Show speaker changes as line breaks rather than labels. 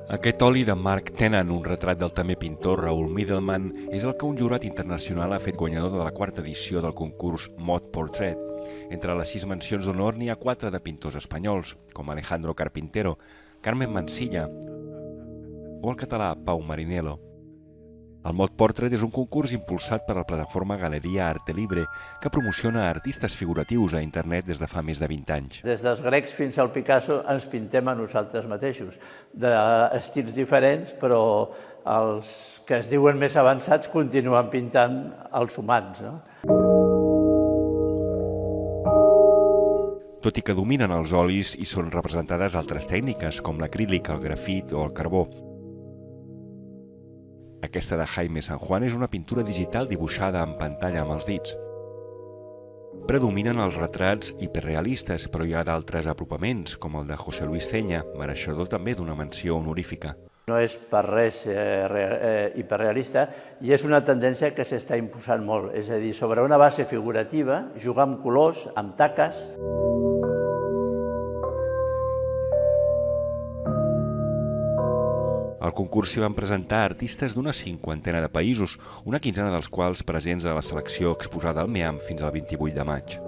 Aquest oli de Mark Tennant, un retrat del també pintor Raoul Middleman, és el que un jurat internacional ha fet guanyador de la quarta edició del concurs Mot Portrait. Entre les 6 mencions d'honor n'hi ha 4 de pintors espanyols, com Alejandro Carpintero, Carmen Mansilla o el català Pau Marinello. El Mot Portrait és un concurs impulsat per la plataforma Galeria Arte Libre, que promociona artistes figuratius a internet des de fa més de 20 anys.
Des dels grecs fins al Picasso ens pintem a nosaltres mateixos, d'estils diferents, però els que es diuen més avançats continuen pintant els humans, no?
Tot i que dominen els olis, hi són representades altres tècniques, com l'acrílic, el grafit o el carbó. Aquesta de Jaime San Juan és una pintura digital dibuixada en pantalla amb els dits. Predominen els retrats hiperrealistes, però hi ha d'altres apropaments, com el de José Luis Ceña, mereixedor també d'una menció honorífica.
No és per res hiperrealista i és una tendència que s'està imposant molt. És a dir, sobre una base figurativa, jugar amb colors, amb taques.
Al concurs s'hi van presentar artistes d'una 50ena de països, una quinzena dels quals presents a la selecció exposada al MEAM fins al 28 de maig.